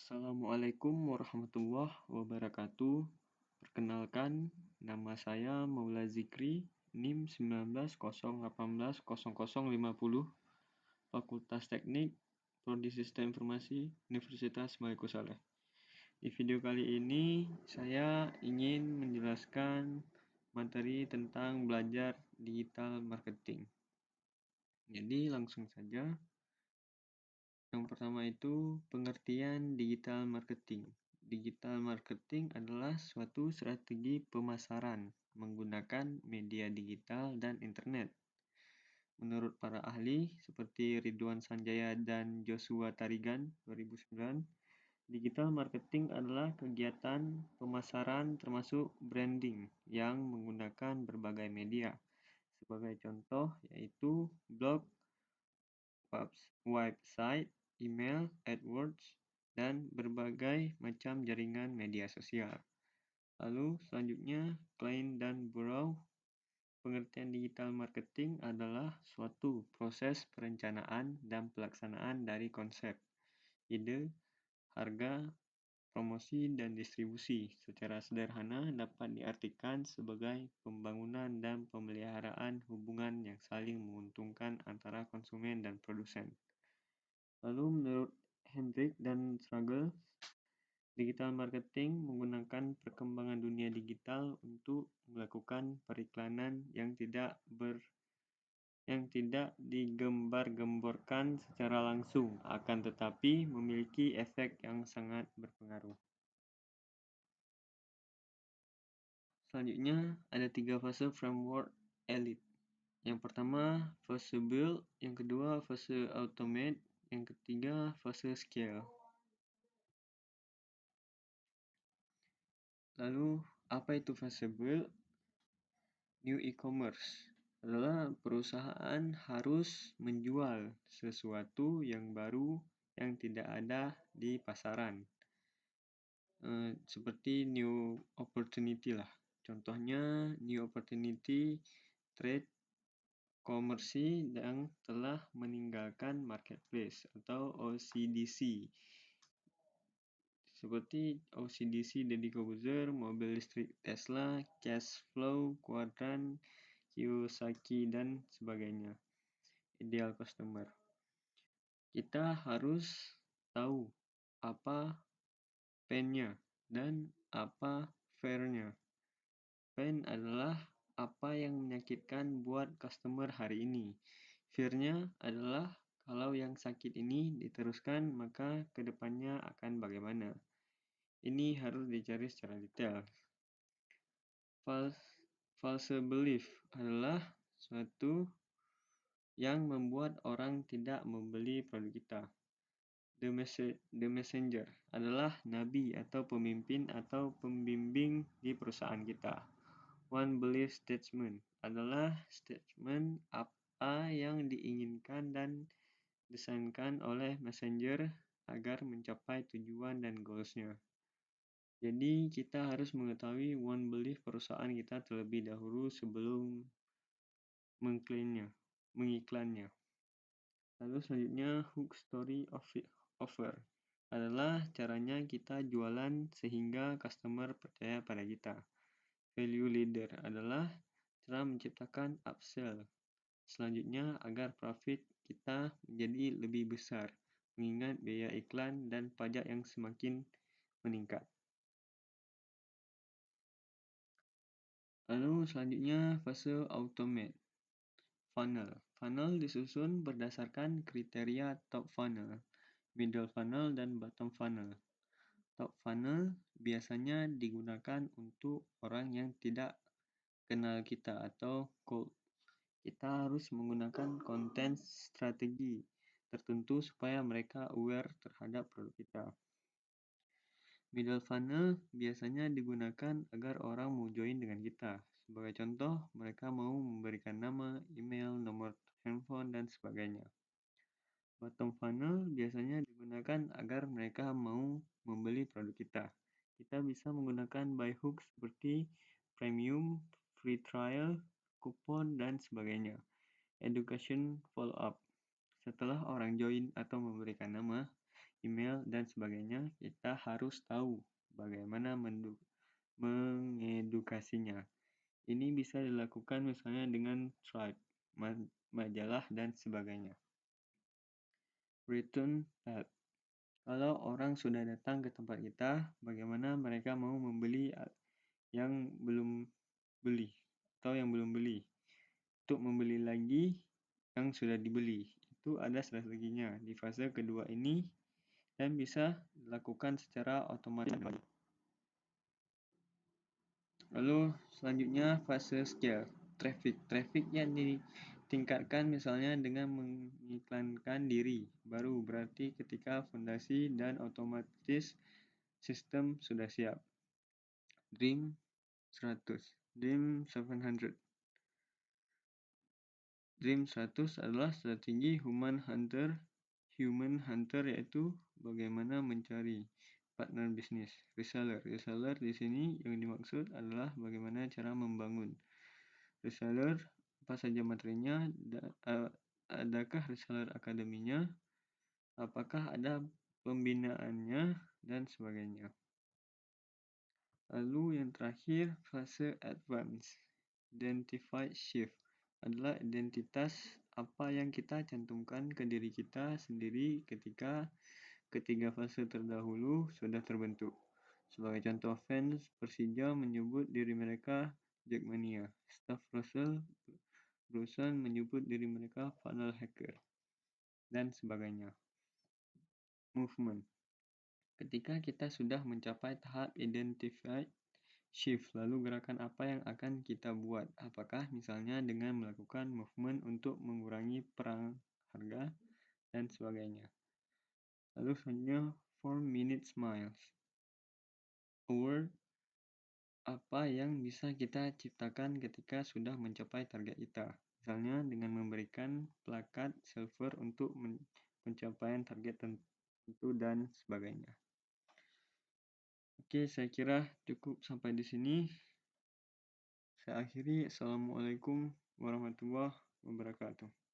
Assalamualaikum warahmatullahi wabarakatuh. Perkenalkan, nama saya Maula Zikri, NIM 1901800050, Fakultas Teknik, Prodi Sistem Informasi, Universitas Malikussaleh. Di video kali ini, saya ingin menjelaskan materi tentang belajar digital marketing. Jadi langsung saja. Yang pertama itu pengertian digital marketing. Digital marketing adalah suatu strategi pemasaran menggunakan media digital dan internet. Menurut para ahli seperti Ridwan Sanjaya dan Joshua Tarigan 2009, digital marketing adalah kegiatan pemasaran termasuk branding yang menggunakan berbagai media. Sebagai contoh yaitu blog, website, email, AdWords, dan berbagai macam jaringan media sosial. Lalu selanjutnya, client dan bureau. Pengertian digital marketing adalah suatu proses perencanaan dan pelaksanaan dari konsep, ide, harga, promosi, dan distribusi. Secara sederhana dapat diartikan sebagai pembangunan dan pemeliharaan hubungan yang saling menguntungkan antara konsumen dan produsen. Lalu menurut Hendrik dan Struggle, digital marketing menggunakan perkembangan dunia digital untuk melakukan periklanan yang tidak digembar-gemborkan secara langsung, akan tetapi memiliki efek yang sangat berpengaruh. Selanjutnya ada 3 fase framework elite. Yang pertama fase build, yang kedua fase automate, yang ketiga fase scale. Lalu, apa itu fase build? New e-commerce adalah perusahaan harus menjual sesuatu yang baru yang tidak ada di pasaran. Seperti new opportunity lah. Contohnya, new opportunity trade commerce yang telah meninggalkan marketplace atau OCDC. Seperti OCDC Deddy Corbuzier, mobil listrik Tesla, Cashflow, Quadrant, Kiyosaki, dan sebagainya. Ideal customer. Kita harus tahu apa pain-nya dan apa fear-nya. Pain adalah apa yang menyakitkan buat customer hari ini. Fear-nya adalah kalau yang sakit ini diteruskan maka kedepannya akan bagaimana. Ini harus dicari secara detail. False belief adalah suatu yang membuat orang tidak membeli produk kita. The messenger adalah nabi atau pemimpin atau pembimbing di perusahaan kita. One belief statement adalah statement apa yang diinginkan dan desainkan oleh messenger agar mencapai tujuan dan goals-nya. Jadi kita harus mengetahui one belief perusahaan kita terlebih dahulu sebelum mengiklannya. Lalu selanjutnya hook story offer adalah caranya kita jualan sehingga customer percaya pada kita. Value leader adalah cara menciptakan upsell. Selanjutnya agar profit kita menjadi lebih besar, mengingat biaya iklan dan pajak yang semakin meningkat. Lalu selanjutnya fase automate. Funnel. Funnel disusun berdasarkan kriteria top funnel, middle funnel, dan bottom funnel. Top funnel biasanya digunakan untuk orang yang tidak kenal kita atau cold. Kita harus menggunakan konten strategi tertentu supaya mereka aware terhadap produk kita. Middle funnel biasanya digunakan agar orang mau join dengan kita. Sebagai contoh, mereka mau memberikan nama, email, nomor handphone, dan sebagainya. Bottom funnel biasanya digunakan agar mereka mau membeli produk kita. Kita bisa menggunakan buy hook seperti premium, free trial, kupon, dan sebagainya. Education follow-up. Setelah orang join atau memberikan nama, email, dan dan sebagainya, kita harus tahu bagaimana mengedukasinya. Ini bisa dilakukan misalnya dengan tribe, majalah, dan sebagainya. Return tab. Kalau orang sudah datang ke tempat kita, bagaimana mereka mau membeli yang belum beli atau yang belum beli? Untuk membeli lagi yang sudah dibeli, itu ada strateginya di fase kedua ini dan bisa dilakukan secara otomatis. Lalu selanjutnya fase scale, traffic yang ditingkatkan misalnya dengan mengiklankan diri baru, berarti ketika fondasi dan otomatis sistem sudah siap. Dream 100, Dream 700. Dream 100 adalah strategi human hunter, yaitu bagaimana mencari partner bisnis. Reseller di sini yang dimaksud adalah bagaimana cara membangun reseller, apa saja materinya, adakah reseller akademinya, apakah ada pembinaannya, dan sebagainya. Lalu yang terakhir, fase advance. Identified shift adalah identitas apa yang kita cantumkan ke diri kita sendiri ketika ketiga fase terdahulu sudah terbentuk. Sebagai contoh, fans Persija menyebut diri mereka Jackmania. Staff Russell menyebut diri mereka funnel hacker, dan sebagainya. Movement. Ketika kita sudah mencapai tahap identified shift, lalu gerakan apa yang akan kita buat? Apakah misalnya dengan melakukan movement untuk mengurangi perang harga, dan sebagainya. Lalu selanjutnya 4-minute smiles. Award apa yang bisa kita ciptakan ketika sudah mencapai target kita. Misalnya dengan memberikan plakat silver untuk pencapaian target tertentu dan sebagainya. Oke, saya kira cukup sampai di sini. Saya akhiri. Assalamualaikum warahmatullahi wabarakatuh.